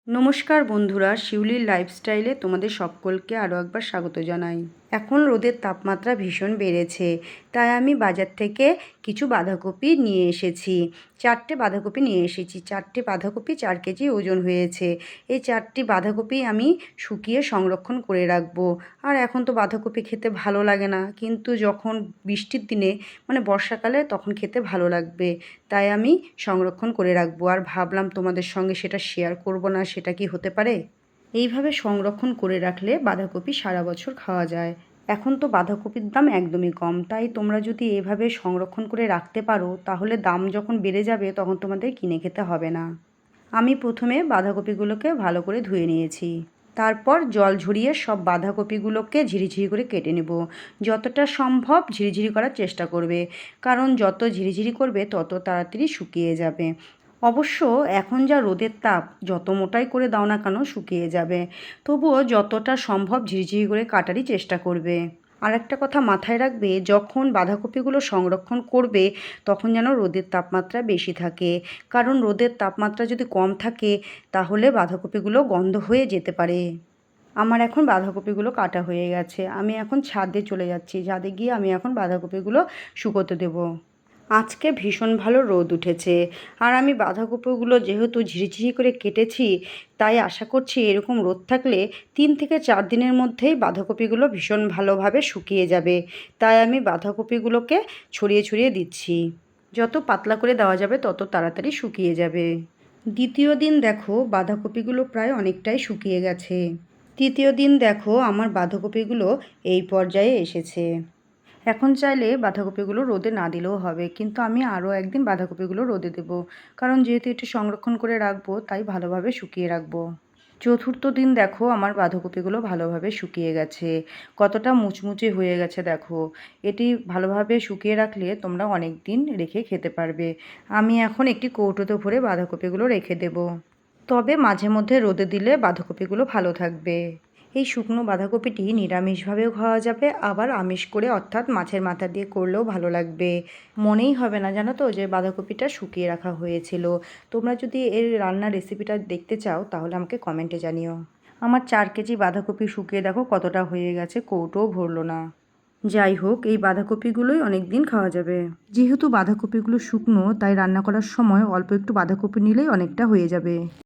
নমস্কার বন্ধুরা, শিউলির লাইফস্টাইলে তোমাদের সকলকে আরও একবার স্বাগত জানাই। এখন রোদের তাপমাত্রা ভীষণ বেড়েছে, তাই আমি বাজার থেকে কিছু বাঁধাকপি নিয়ে এসেছি। 4টে বাঁধাকপি নিয়ে এসেছি। 4টে বাঁধাকপি 4 কেজি ওজন হয়েছে। এই 4টি বাঁধাকপি আমি শুকিয়ে সংরক্ষণ করে রাখবো। আর এখন তো বাঁধাকপি খেতে ভালো লাগে না, কিন্তু যখন বৃষ্টির দিনে মানে বর্ষাকালে তখন খেতে ভালো লাগবে, তাই আমি সংরক্ষণ করে রাখবো। আর ভাবলাম তোমাদের সঙ্গে সেটা শেয়ার করব না, সেটা কি হতে পারে? এইভাবে সংরক্ষণ করে রাখলে বাঁধাকপি সারা বছর খাওয়া যায়। এখন তো বাঁধাকপির দাম একদমই কম, তাই তোমরা যদি এভাবে সংরক্ষণ করে রাখতে পারো তাহলে দাম যখন বেড়ে যাবে তখন তোমাদের কিনে খেতে হবে না। আমি প্রথমে বাঁধাকপিগুলোকে ভালো করে ধুয়ে নিয়েছি। তারপর জল ঝরিয়ে সব বাঁধাকপিগুলোকে ঝিরিঝিরি করে কেটে নেব। যতটা সম্ভব ঝিরিঝিরি করার চেষ্টা করবে, কারণ যত ঝিরিঝিরি করবে তত তাড়াতাড়ি শুকিয়ে যাবে। অবশ্য এখন যা রোদের তাপ, যত মোটাই করে দাও না কেন শুকিয়ে যাবে। তবুও যতটা সম্ভব ঝিরিঝিরি করে কাটারই চেষ্টা করবে। আর একটা কথা মাথায় রাখবে, যখন বাঁধাকপিগুলো সংরক্ষণ করবে তখন যেন রোদের তাপমাত্রা বেশি থাকে, কারণ রোদের তাপমাত্রা যদি কম থাকে তাহলে বাঁধাকপিগুলো গন্ধ হয়ে যেতে পারে। আমার এখন বাঁধাকপিগুলো কাটা হয়ে গেছে। আমি এখন ছাদে চলে যাচ্ছি। ছাদে গিয়ে আমি এখন বাঁধাকপিগুলো শুকোতে দেবো। আজকে ভীষণ ভালো রোদ উঠেছে, আর আমি বাঁধাকপিগুলো যেহেতু ঝিরিঝিরি করে কেটেছি, তাই আশা করছি এরকম রোদ থাকলে 3 থেকে 4 দিনের মধ্যেই বাঁধাকপিগুলো ভীষণ ভালোভাবে শুকিয়ে যাবে। তাই আমি বাঁধাকপিগুলোকে ছড়িয়ে ছড়িয়ে দিচ্ছি। যত পাতলা করে দেওয়া যাবে তত তাড়াতাড়ি শুকিয়ে যাবে। দ্বিতীয় দিন দেখো বাঁধাকপিগুলো প্রায় অনেকটাই শুকিয়ে গেছে। তৃতীয় দিন দেখো আমার বাঁধাকপিগুলো এই পর্যায়ে এসেছে। এখন চাইলে বাঁধাকপিগুলো রোদে না দিলেও হবে, কিন্তু আমি আরও একদিন বাঁধাকপিগুলো রোদে দেবো, কারণ যেহেতু এটি সংরক্ষণ করে রাখবো তাই ভালোভাবে শুকিয়ে রাখবো। চতুর্থ দিন দেখো আমার বাঁধাকপিগুলো ভালোভাবে শুকিয়ে গেছে। কতটা মুচমুচে হয়ে গেছে দেখো। এটি ভালোভাবে শুকিয়ে রাখলে তোমরা অনেক দিন রেখে খেতে পারবে। আমি এখন একটি কৌটোতে ভরে বাঁধাকপিগুলো রেখে দেবো। তবে মাঝে মধ্যে রোদে দিলে বাঁধাকপিগুলো ভালো থাকবে। এই শুকনো বাঁধাকপিটি নিরামিষভাবেও খাওয়া যাবে, আবার আমিষ করে অর্থাৎ মাছের মাথা দিয়ে করলেও ভালো লাগবে। মনেই হবে না জানো তো যে বাঁধাকপিটা শুকিয়ে রাখা হয়েছিল। তোমরা যদি এর রান্নার রেসিপিটা দেখতে চাও তাহলে আমাকে কমেন্টে জানিও। আমার 4 কেজি বাঁধাকপি শুকিয়ে দেখো কতটা হয়ে গেছে, কৌটোও ভরলো না। যাই হোক, এই বাঁধাকপিগুলোই অনেক দিন খাওয়া যাবে। যেহেতু বাঁধাকপিগুলো শুকনো তাই রান্না করার সময় অল্প একটু বাঁধাকপি নিলেই অনেকটা হয়ে যাবে।